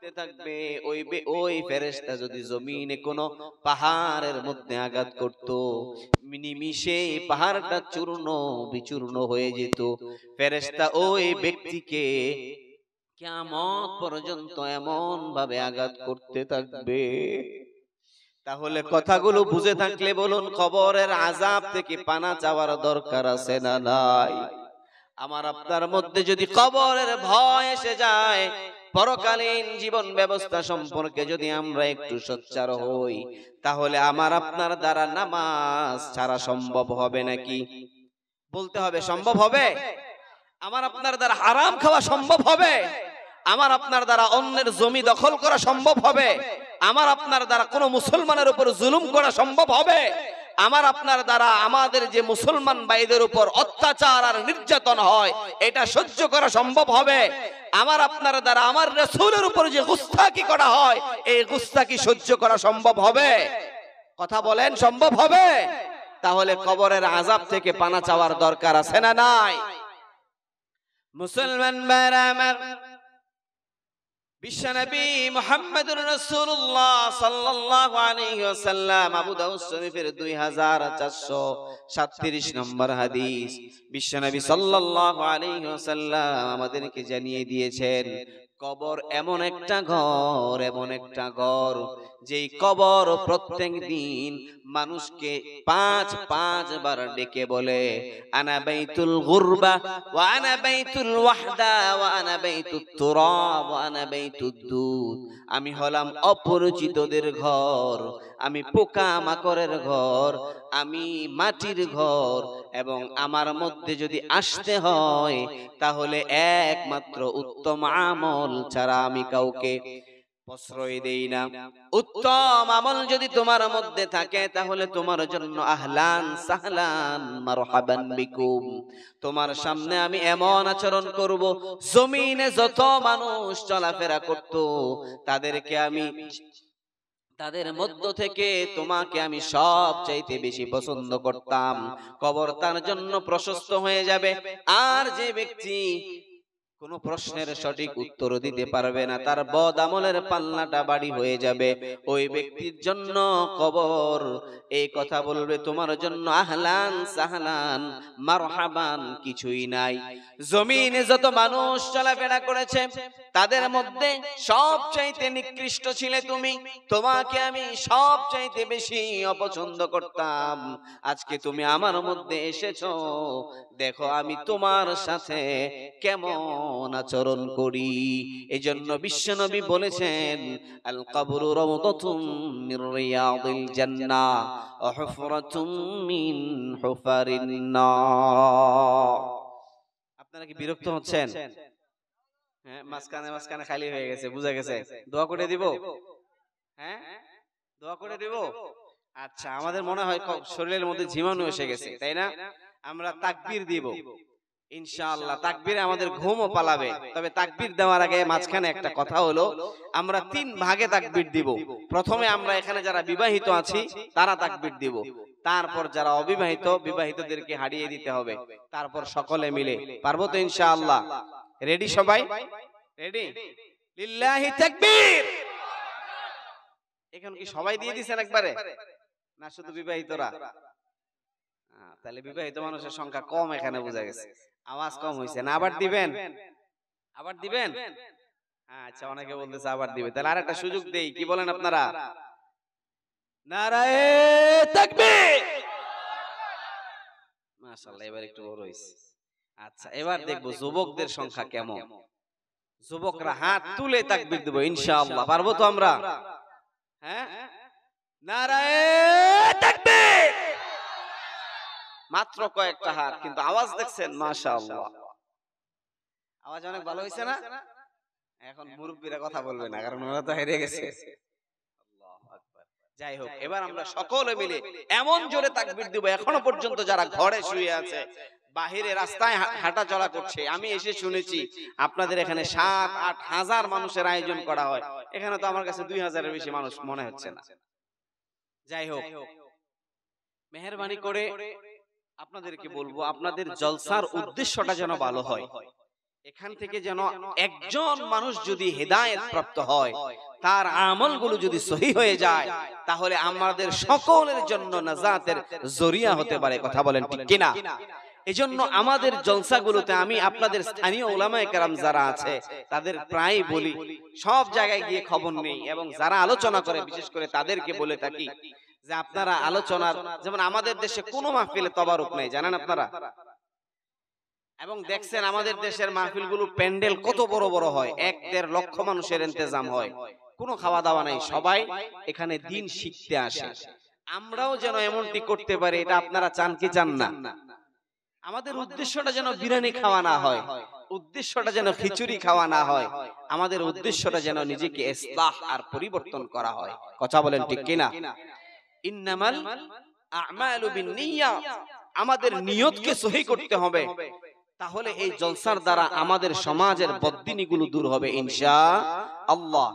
করতে থাকবে। ওই ফেরেশতা যদি জমিনে কোনো পাহাড়ের মধ্যে আঘাত করত, নিমিষে পাহাড়টা চূর্ণ বিচূর্ণ হয়ে যেত। ফেরেশতা ওই ব্যক্তিকে কিয়ামত পর্যন্ত এমন ভাবে আঘাত করতে থাকবে। তাহলে কথাগুলো বুঝে থাকলে বলুন, কবরের আযাব থেকে পানা চাওয়ার দরকার আছে না নাই? আমার আপনার মধ্যে যদি কবরের ভয় এসে যায়, পরকালীন জীবন ব্যবস্থা সম্পর্কে যদি আমরা একটু সোচ্চার হই, তাহলে আমার আপনার দ্বারা নামাজ ছাড়া সম্ভব হবে নাকি? বলতে হবে, সম্ভব হবে? আমার আপনার দ্বারা হারাম খাওয়া সম্ভব হবে? আমার আপনার দ্বারা অন্যের জমি দখল করা সম্ভব হবে? আমার আপনার দ্বারা কোনো মুসলমানের উপর জুলুম করা সম্ভব হবে? আমার আপনার দ্বারা আমাদের যে মুসলমান ভাইদের উপর অত্যাচার আর নির্যাতন হয়, এটা সহ্য করা সম্ভব হবে? আমার আপনার দ্বারা আমার রাসূলের উপর যে গুস্তাখি করা হয়, এই গুস্তাখি সহ্য করা সম্ভব হবে? কথা বলেন, সম্ভব হবে? তাহলে কবরের আযাব থেকে পানা চাওয়ার দরকার আছে না নাই? মুসলমান ভাইরা আমার, বিশ্বনবী মুহাম্মদুর রাসূলুল্লাহ সাল্লাল্লাহু আলাইহি ওয়াসাল্লাম, আবু দাউদ শরীফের 2437 নম্বর হাদিস, বিশ্বনবী সাল্লাল্লাহু আলাইহি ওয়াসাল্লাম আমাদেরকে জানিয়ে দিয়েছেন, কবর এমন একটা ঘর, এমন একটা ঘর, যেই কবর প্রত্যেক দিন মানুষকে 5 বার ডেকে বলে, আনা বাইতুল গুরবা ওয়া আনা বাইতুল ওয়াহদা ওয়া আনা বাইতুত তুরাব ওয়া আনা বাইতুদ দুদ। আমি হলাম অপরিচিতদের ঘর, আমি পোকা মাকড়ের ঘর, আমি মাটির ঘর, এবং আমার মধ্যে যদি আসতে হয় তাহলে একমাত্র উত্তম আমল ছাড়া আমি কাউকে প্রশ্রয় দেই না। উত্তম আমল যদি তোমার মধ্যে থাকে তাহলে তোমার জন্য আহলান সাহলান মারহাবান বিকুম, তোমার সামনে আমি এমন আচরণ করব, জমিনে যত মানুষ চলাফেরা করত তাদেরকে আমি, তাদের মধ্য থেকে তোমাকে আমি সব চাইতে বেশি পছন্দ করতাম। কবর তার জন্য প্রশস্ত হয়ে যাবে। আর যে ব্যক্তি কোন প্রশ্নের সঠিক উত্তর দিতে পারবে না, তার বদ আমলের পাল্লাটা বাড়ি হয়ে যাবে। ওই ব্যক্তির জন্য কবর এই কথা বলবে, তোমার জন্য আহলান সাহলান মারহাবান কিছুই নাই। জমিনে যত মানুষ চলাফেরা করেছে তাদের মধ্যে সবচাইতে নিকৃষ্ট ছিলে তুমি, তোমাকে আমি সবচাইতে বেশি অপছন্দ করতাম। আজকে তুমি আমার মধ্যে এসেছো, দেখো আমি তোমার সাথে কেমন আচরণ করি। এজন্য বিশ্বনবী বলেছেন, আল কবরু রাওদাতুম মির রিয়াদিল জান্নাহ ওয়া হুফরাতুম মিন হুফারিন নার। আপনারা কি বিরক্ত হচ্ছেন? হ্যাঁ, মাঝখানে খালি হয়ে গেছে, বুঝা গেছে। দোয়া করে দিব? হ্যাঁ, দোয়া করে দিব। আচ্ছা, আমাদের মনে হয় শরীরের মধ্যে জীবাণু এসে গেছে, তাই না? আমরা তাকবীর দিব ইনশাআল্লাহ। তাকবীরে আমাদের ঘুমও পালাবে। তবে তাকবীর দেওয়ার আগে মাঝখানে একটা কথা হলো, আমরা 3 ভাগে তাকবীর দিব। প্রথমে আমরা এখানে যারা বিবাহিত আছি তারা তাকবীর দিব, তারপর যারা অবিবাহিত, বিবাহিতদেরকে হারিয়ে দিতে হবে, তারপর সকলে মিলে। পারবো তো ইনশাআল্লাহ? রেডি সবাই? রেডি? লিল্লাহি তাকবীর। এখন কি সবাই দিয়ে দিবেন একবারে, না শুধু বিবাহিতরা? তাহলে বিবাহিত মানুষের সংখ্যা কম এখানে, বোঝা গেছে। আওয়াজ কম হইছে না? আবার দিবেন? আবার দিবেন? আচ্ছা, অনেকে বলতেছে আবার দিবে। তাহলে আরেকটা সুযোগ দেই, কি বলেন আপনারা? নারায়ে তাকবীর। মাশাআল্লাহ, এবার একটু বড় হইছে। আচ্ছা, এবার দেখবো যুবকদের সংখ্যা কেমন। যুবকরা হাত তুলে তাকবীর দেব ইনশাআল্লাহ। পারবো তো আমরা? হ্যাঁ, নারায়ে তাকবীর। মাত্র কয়েকটা হাত, কিন্তু আওয়াজ দেখছেন? মাশাআল্লাহ, আওয়াজ অনেক ভালো হইছে না? এখন মুরব্বীরা কথা বলবে না, কারণ ওরা তো হেরে গেছে। আল্লাহু আকবার। যাই হোক, এবার আমরা সকলে মিলে এমন জোরে তাকবীর দিব, এখনো পর্যন্ত যারা ঘরে শুয়ে আছে, বাহিরে রাস্তায় হাঁটা চলা করছে, আমি এসে শুনেছি আপনাদের এখানে 7-8 হাজার মানুষের আয়োজন করা হয়। এখানে তো আমার কাছে 2000 এর বেশি মানুষ মনে হচ্ছে না। যাই হোক, মেহেরবানি করে আপনাদেরকে বলবো, আপনাদের জলসার উদ্দেশ্যটা যেন ভালো হয়। এখান থেকে যেন একজন মানুষ যদি হেদায়েত প্রাপ্ত হয়, তার আমলগুলো যদি সহি হয়ে যায়, তাহলে আমাদের সকলের জন্য নাজাতের জরিয়া হতে পারে। কথা বলেন ঠিক কিনা? এজন্য আমাদের জলসাগুলোতে আমি আপনাদের স্থানীয় উলামায়ে কেরাম যারা আছে তাদের প্রায় বলি, সব জায়গায় গিয়ে খবর নেই, এবং যারা আলোচনা করে বিশেষ করে তাদেরকে বলে থাকি যে আপনারা আলোচনার, যেমন আমাদের দেশে কোনো মাহফিলে তবারুক নেই, জানেন আপনারা? এবং দেখছেন আমাদের দেশের মাহফিলগুলো প্যান্ডেল কত বড় বড় হয়, 1-1.5 লক্ষ মানুষের ইন্তেজাম হয়, কোনো খাওয়া দাওয়া নাই, সবাই এখানে দিন শিখতে আসে। আমরাও যেন এমনটি করতে পারি, এটা আপনারা চান কি চান না? আমাদের উদ্দেশ্যটা যেন বিরিয়ানি খাওয়া না হয়, উদ্দেশ্যটা যেন খিচুড়ি খাওয়া না হয়, আমাদের উদ্দেশ্যটা যেন নিজেকে ইসলাহ আর পরিবর্তন করা হয়। কথা বলেন ঠিক কিনা? ইন্নামাল আ'মালু বিন্নিয়াত, আমাদের নিয়তকে সহি করতে হবে, তাহলে এই জলসার দ্বারা আমাদের সমাজের বদদিনীগুলো দূর হবে ইনশাআল্লাহ।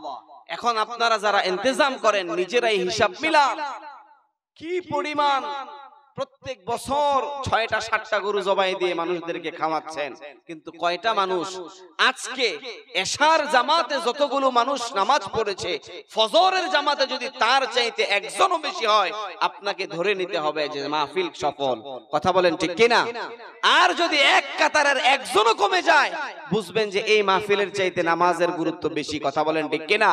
এখন আপনারা যারা ইন্তেজাম করেন নিজেরাই হিসাব মিলান, কি পরিমাণ প্রত্যেক বছর 6টা 7টা গরু জবাই দিয়ে মানুষদেরকে খাওয়াচ্ছেন, কিন্তু কয়টা মানুষ আজকে এশার জামাতে যতগুলো মানুষ নামাজ পড়েছে, ফজরের জামাতে যদি তার চাইতে একজনও বেশি হয়, আপনাকে ধরে নিতে হবে যে মাহফিল সফল। কথা বলেন ঠিক কিনা? আর যদি এক কাতারের একজনও কমে যায়, বুঝবেন যে এই মাহফিলের চাইতে নামাজের গুরুত্ব বেশি। কথা বলেন ঠিক কিনা?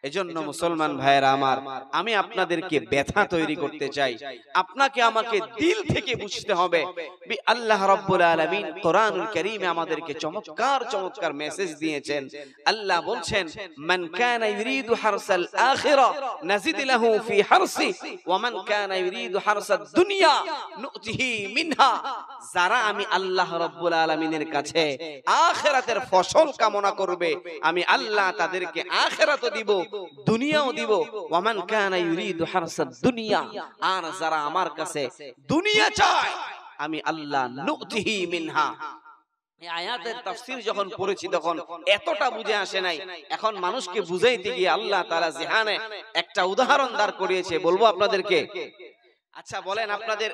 এজন্য মুসলমান ভাইয়েরা আমার, আমি আপনাদেরকে ব্যথা তৈরি করতে চাই, আপনাকে আমাকে দিল থেকে বুঝতে হবে। আল্লাহ রাব্বুল আলামিন কোরআনুল কারীমে আমাদেরকে চমৎকার চমৎকার মেসেজ দিয়েছেন। আল্লাহ বলছেন, মান কানা ইউরিদু হারসাল আখিরা নাজিদ লাহু ফি হারসি ওয়া মান কানা ইউরিদু হারসাদ দুনিয়া নুতিহি মিনহা। যারা আমি আল্লাহ রাব্বুল আলামিনের কাছে আখিরাতের ফসল কামনা করবে, আমি আল্লাহ তাদেরকে আখিরাতও দিব, দুনিয়াও দিব। ওয়ামান কানা ইউরিদু হারসাদ দুনিয়া, আর যারা আমার কাছে দুনিয়া চায়, আমি আল্লাহ নুতিহি মিনহা। এই আয়াতের তাফসীর যখন পড়েছি তখন এতটা বুঝে আসে নাই, এখন মানুষকে বুঝাইতে গিয়ে আল্লাহ তাআলা জিহানে একটা উদাহরণ দাঁড় করিয়েছে, বলবো আপনাদেরকে। আচ্ছা বলেন, আপনাদের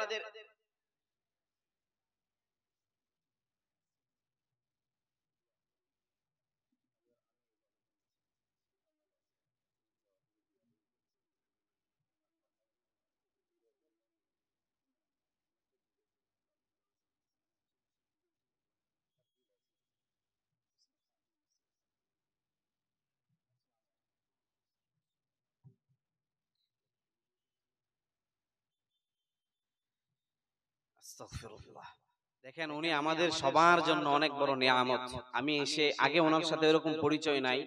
আস্তাগফিরুল্লাহ, দেখেন উনি আমাদের সবার জন্য অনেক বড় নিয়ামত। আমি এসে আগে ওনার সাথে এরকম পরিচয় নাই,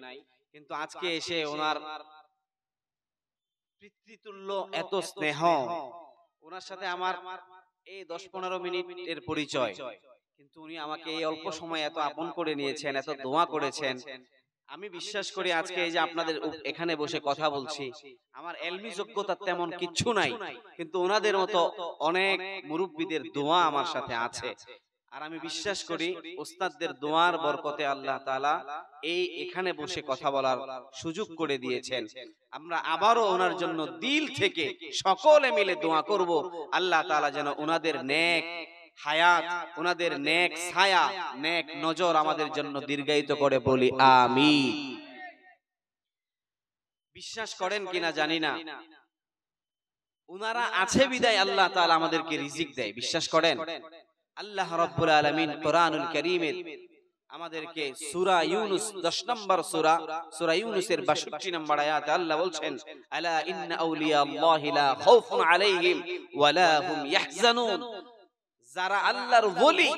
কিন্তু আজকে এসে ওনার পিতৃতুল্য এত স্নেহ, ওনার সাথে আমার এই 10-15 মিনিটের পরিচয়, কিন্তু উনি আমাকে এই অল্প সময় এত আপন করে নিয়েছেন, এত দোয়া করেছেন। আমি বিশ্বাস করি আজকে এই যে আপনাদের এখানে বসে কথা বলছি, আমার ইলমি যোগ্যতা তেমন কিছু নাই, কিন্তু ওনাদের মতো অনেক মুরব্বিদের দোয়া আমার সাথে আছে। আর আমি বিশ্বাস করি উস্তাদদের দোয়ার বরকতে আল্লাহ তাআলা এই এখানে বসে কথা বলার সুযোগ করে দিয়েছেন। আমরা আবারও ওনার জন্য দিল থেকে সকলে মিলে দোয়া করব, আল্লাহ তাআলা যেন ওনাদের নেক হায়াত, ওনাদের নেক ছায়া, নেক নজর আমাদের জন্য দীর্ঘায়িত করে, বলি আমিন। বিশ্বাস করেন কিনা জানি না, ওনারা আছে বিদায় আল্লাহ তাআলা আমাদেরকে রিজিক দেয়। বিশ্বাস করেন? আল্লাহ রাব্বুল আলামিন কোরআনুল কারীমের আমাদেরকে সূরা ইউনূস 10 নম্বর সূরা ইউনূসের 62 নম্বর আয়াতে আল্লাহ বলছেন, আলা ইন্না আউলিয়া আল্লাহি লা খাউফুন আলাইহিম ওয়া লা হুম ইয়াহজানুন। যারা আল্লাহর ওলি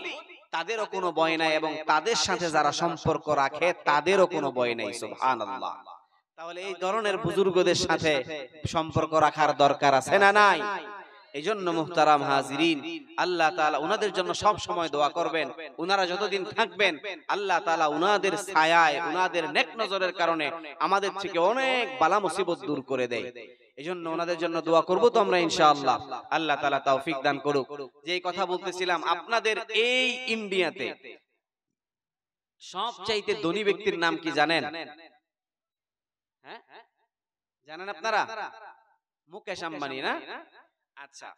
তাদেরও কোনো ভয় নাই, এবং তাদের সাথে যারা সম্পর্ক রাখে তাদেরও কোনো ভয় নাই। সুবহানাল্লাহ। তাহলে এই ধরনের বুজুর্গদের সাথে সম্পর্ক রাখার দরকার আছে না নাই? এইজন্য মুহতারাম হাজিরিন, আল্লাহ তাআলা উনাদের জন্য সব সময় দোয়া করবেন। উনারা যতদিন থাকবেন আল্লাহ তাআলা উনাদের ছায়ায়, উনাদের নেক নজরের কারণে আমাদের থেকে অনেক বালা মুসিবত দূর করে দেয়। এইজন্য ওনাদের জন্য দোয়া করব তো আমরা ইনশাআল্লাহ। আল্লাহ তাআলা তৌফিক দান করুক। যেই কথা বলতেছিলাম, আপনাদের এই ইন্ডিয়াতে সবচাইতে ধনী ব্যক্তির নাম কি জানেন? হ্যাঁ, জানেন আপনারা? মুকেশ আম্বানি না? আচ্ছা,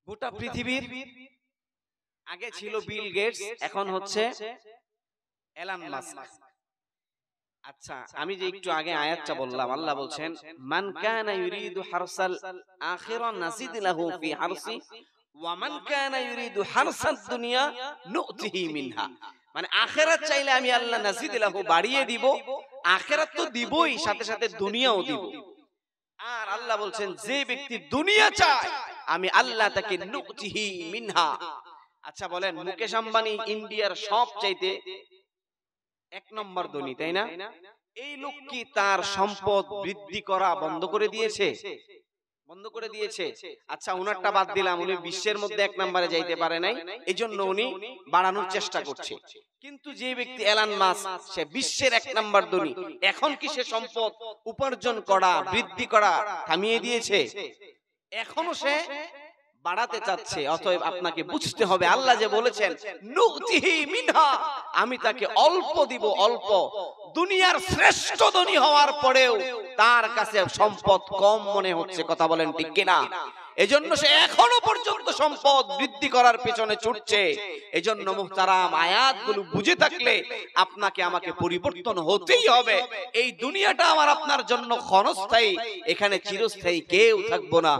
গোটা পৃথিবীর আগে ছিল বিল গেটস, এখন হচ্ছে এলান মাস্ক। আচ্ছা, আমি যে একটু আগে আয়াতটা বললাম, আল্লাহ বলছেন মান কানা ইউরিদু হারসাল আখিরা নাজিদ লাহু ফি হারসি ওয়া মান কানা ইউরিদু হারসাদ দুনিয়া নুতিহি মিনহা। মানে আখিরাত চাইলে আমি আল্লাহ নাজিদ লাহু বাড়িয়ে দিব, আখিরাত তো দিবই, সাথে সাথে দুনিয়াও দিব। আর আল্লাহ বলছেন যে ব্যক্তি দুনিয়া চায় আমি আল্লাহ তাকে নুতিহি মিনহা। আচ্ছা বলেন, মুকেশ আম্বানি ইন্ডিয়ার সবচাইতে 1 নম্বর ধনী, তাই না? এই লোক কি তার সম্পদ বৃদ্ধি করা বন্ধ করে দিয়েছে? বন্ধ করে দিয়েছে। আচ্ছা, উনারটা বাদ দিলাম, উনি বিশ্বের মধ্যে 1 নম্বরে যাইতে পারে নাই, এজন্য উনি বাড়ানোর চেষ্টা করছে। কিন্তু যে ব্যক্তি এলান মাস্ক, সে বিশ্বের 1 নম্বর ধনী, এখন কি সে সম্পদ উপার্জন করা বৃদ্ধি করা থামিয়ে দিয়েছে? এখনো সে বাড়াতে চাচ্ছে। অতএব আপনাকে বুঝতে হবে, আল্লাহ যে বলেছেন নুতিহি মিনহা, আমি তাকে অল্প দিব, অল্প। দুনিয়ার শ্রেষ্ঠ ধনী হওয়ার পরেও তার কাছে সম্পদ কম মনে হচ্ছে, কথা বলেন ঠিক কিনা? এজন্য সে এখনো পর্যন্ত সম্পদ বৃদ্ধি করার পেছনে ছুটছে। এজন্য মুহতারাম, আয়াতগুলো বুঝে থাকলে আপনাকে আমাকে পরিবর্তন হতেই হবে। এই দুনিয়াটা আমার আপনার জন্য ক্ষণস্থায়ী, এখানে চিরস্থায়ী কেউ থাকবো না।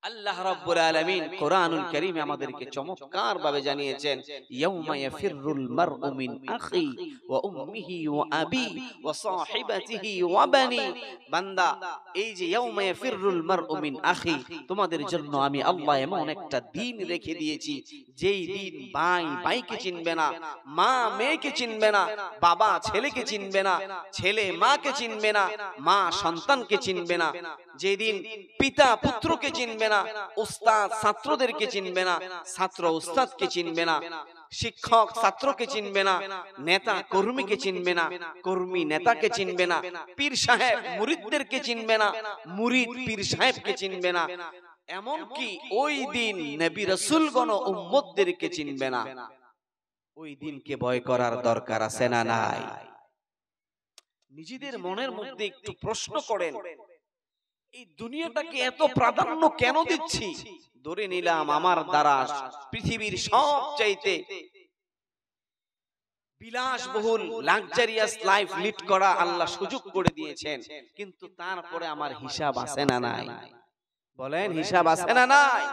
আল্লাহ রাব্বুল আলামিন কোরআনুল কারীমে আমাদেরকে চমৎকার ভাবে জানিয়েছেন, ইয়াউমা ইয়াফিরুল মারউ মিন আখি ওয়া উম্মিহি ওয়া আবি ওয়া সাহিবাতিহি ওয়া বানি। বান্দা, এই যে ইয়াউমা ইয়াফিরুল মারউ মিন আখি, তোমাদের জন্য আমি আল্লাহ এমন একটা দিন রেখে দিয়েছি, যেই দিন ভাই ভাইকে চিনবে না, মা মেয়েকে চিনবে না, বাবা ছেলেকে চিনবে না, ছেলে মাকে চিনবে না, মা সন্তানকে চিনবে না, যেদিন পিতা পুত্রকে চিনবে না, উস্তাদ ছাত্রদেরকে চিনবে না, ছাত্র উস্তাদকে চিনবে না, শিক্ষক ছাত্রকে চিনবে না, নেতা কর্মীকে চিনবে না, কর্মী নেতাকে চিনবে না, পীর সাহেব মুরিদদেরকে চিনবে না, মুরিদ পীর সাহেবকে চিনবে না। এমনকি ওই দিন নবী রাসূলগণ উম্মতদেরকে চিনবে না। ওই দিনকে ভয় করার দরকার আছে না নাই? নিজেদের মনের মধ্যে একটু প্রশ্ন করেন, এই দুনিয়াটাকে এত প্রাধান্য কেন দিচ্ছি? ধরে নিলাম আমার দ্বারা পৃথিবীর সবচাইতে বিলাসবহুল লাক্সারিয়াস লাইফ লিড করা আল্লাহ সুযোগ করে দিয়েছেন, কিন্তু তারপরে আমার হিসাব আছে না নাই? বলেন, হিসাব আছে না নাই?